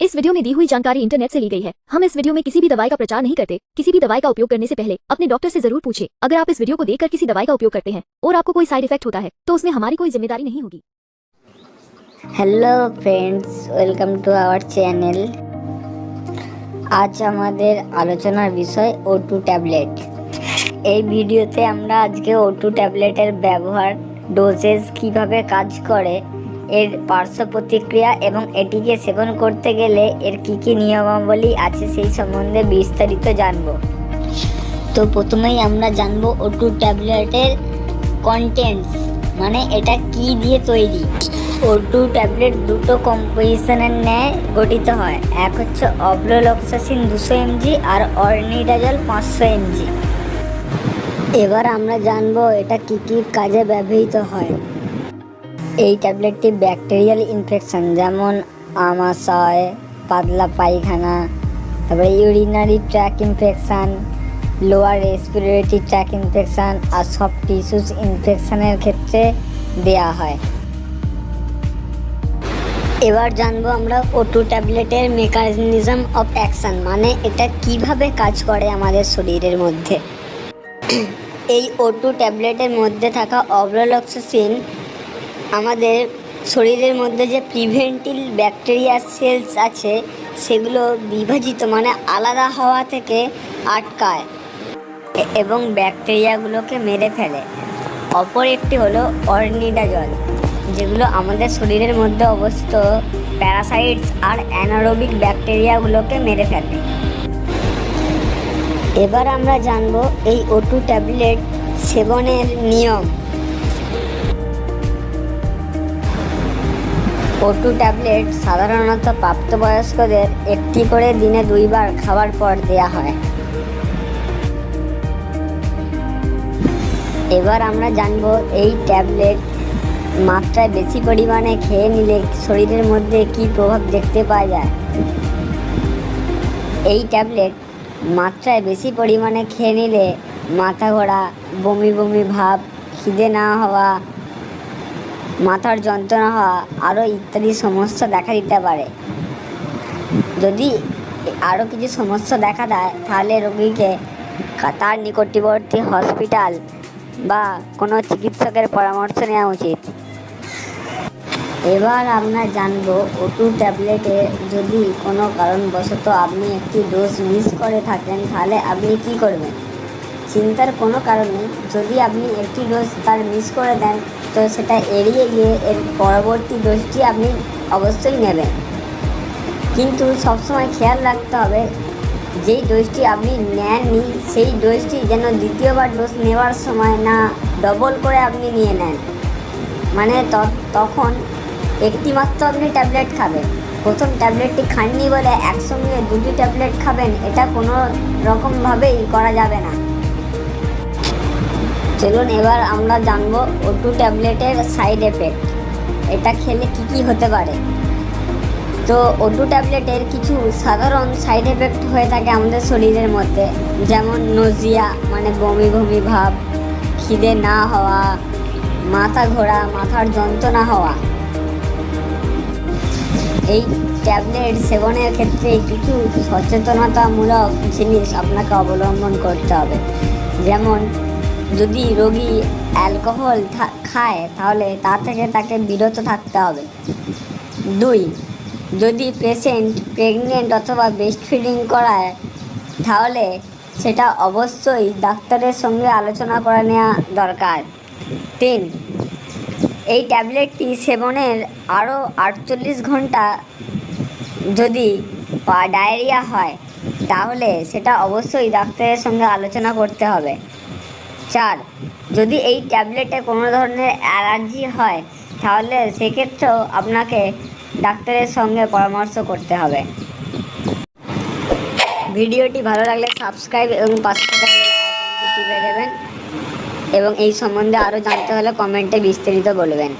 इस वीडियो में दी हुई जानकारी इंटरनेट से ली गई है। हम इस वीडियो में किसी भी दवाई का प्रचार नहीं करते। किसी भी दवाई का उपयोग करने से पहले अपने डॉक्टर से जरूर पूछें। अगर आप इस वीडियो को देखकर किसी दवाई का उपयोग करते हैं और आपको कोई साइड इफेक्ट होता है तो उसमें हमारी कोई जिम्मेदारी नहीं होगी। Hello friends, welcome to our channel. আজ আমাদের আলোচনার বিষয় O2 ট্যাবলেট। এই ভিডিওতে আমরা আজকে O2 ট্যাবলেটের ব্যবহার, ডোজেস, কিভাবে কাজ করে, এর পার্শ্ব প্রতিক্রিয়া এবং এটিকে সেবন করতে গেলে এর কী কী নিয়মাবলী আছে সেই সম্বন্ধে বিস্তারিত জানব। তো প্রথমেই আমরা জানব O2 ট্যাবলেটের কন্টেন্টস, মানে এটা কি দিয়ে তৈরি। O2 ট্যাবলেট দুটো কম্পোজিশনের ন্যায় গঠিত হয়। এক হচ্ছে অভ্লোলক্সাসিন 200 mg আর অর্নিডাজল 500 mg। এবার আমরা জানবো এটা কি কি কাজে ব্যবহৃত হয়। এই ট্যাবলেটটি ব্যাকটেরিয়াল ইনফেকশন যেমন আমাশয়, পাতলা পায়খানা, তারপরে urinary tract infection, lower respiratory tract infection আর সফট টিস্যুস ইনফেকশানের ক্ষেত্রে দেয়া হয়। এবার জানবো আমরা O2 ট্যাবলেটের মেকানিজম অফ অ্যাকশন, মানে এটা কিভাবে কাজ করে আমাদের শরীরের মধ্যে। এই O2 ট্যাবলেটের মধ্যে থাকা অভ্লোলক্সাসিন আমাদের শরীরের মধ্যে যে প্রিভেন্টিভ ব্যাকটেরিয়া সেলস আছে সেগুলো বিভাজিত, মানে আলাদা হওয়া থেকে আটকায় এবং ব্যাকটেরিয়াগুলোকে মেরে ফেলে। অপর একটি হলো অর্নিডাজল, যেগুলো আমাদের শরীরের মধ্যে অবস্থিত প্যারাসাইটস আর অ্যানারোবিক ব্যাকটেরিয়াগুলোকে মেরে ফেলে। এবার আমরা জানব এই O2 ট্যাবলেট সেবনের নিয়ম। O2 ট্যাবলেট সাধারণত প্রাপ্তবয়স্কদের একটি করে দিনে 2 বার খাওয়ার পর দেয়া হয়। এবার আমরা জানব এই ট্যাবলেট মাত্রায় বেশি পরিমাণে খেয়ে নিলে শরীরের মধ্যে কী প্রভাব দেখতে পাওয়া যায়। এই ট্যাবলেট মাত্রায় বেশি পরিমাণে খেয়ে নিলে মাথা ঘোরা, বমি বমি ভাব, খিদে না হওয়া, মাথার যন্ত্রণা হওয়া আরও ইত্যাদি সমস্যা দেখা দিতে পারে। যদি আরও কিছু সমস্যা দেখা দেয় তাহলে রোগীকে তার নিকটবর্তী হসপিটাল বা কোনো চিকিৎসকের পরামর্শ নেওয়া উচিত। এবার আমরা জানব O2 ট্যাবলেটে যদি কোনো কারণবশত আপনি একটি ডোজ মিস করে থাকেন তাহলে আপনি কি করবেন। চিন্তার কোনো কারণ নেই। যদি আপনি একটি ডোজ তার মিস করে দেন তো সেটা এড়িয়ে গিয়ে এর পরবর্তী ডোজটি আপনি অবশ্যই নেবেন। কিন্তু সবসময় খেয়াল রাখতে হবে যেই ডোজটি আপনি নেননি সেই ডোজটি যেন দ্বিতীয়বার ডোজ নেওয়ার সময় না ডবল করে আপনি নিয়ে নেন। মানে তখন একটি মাত্র আপনি ট্যাবলেট খাবেন। প্রথম ট্যাবলেটটি খাননি বলে একসঙ্গে 2টি ট্যাবলেট খাবেন, এটা কোনো রকমভাবেই করা যাবে না। চলুন এবার আমরা জানবো O2 ট্যাবলেটের সাইড এফেক্ট, এটা খেলে কি কি হতে পারে। তো O2 ট্যাবলেটের কিছু সাধারণ সাইড এফেক্ট হয়ে থাকে আমাদের শরীরের মধ্যে, যেমন নোজিয়া মানে বমি বমি ভাব, খিদে না হওয়া, মাথা ঘোরা, মাথার যন্ত্রণা হওয়া। এই ট্যাবলেট সেবনের ক্ষেত্রে কিছু সচেতনতামূলক জিনিস আপনাকে অবলম্বন করতে হবে। যেমন যদি রোগী অ্যালকোহল খায় তাহলে তা থেকে তাকে বিরত থাকতে হবে। 2, যদি পেশেন্ট প্রেগনেন্ট অথবা ব্রেস্ট ফিডিং করায় তাহলে সেটা অবশ্যই ডাক্তারের সঙ্গে আলোচনা করে নেওয়া দরকার। 3, এই ট্যাবলেটটি সেবনের আরও 48 ঘন্টা যদি ডায়রিয়া হয় তাহলে সেটা অবশ্যই ডাক্তারের সঙ্গে আলোচনা করতে হবে। 4, যদি এই ট্যাবলেটে কোনো ধরনের অ্যালার্জি হয় তাহলে সেক্ষেত্রেও আপনাকে ডাক্তারের সঙ্গে পরামর্শ করতে হবে। ভিডিওটি ভালো লাগলে সাবস্ক্রাইব এবং পাশে থাকা বেল আইকনটি টিপে দেবেন এবং এই সম্বন্ধে আরও জানতে হলে কমেন্টে বিস্তারিত বলবেন।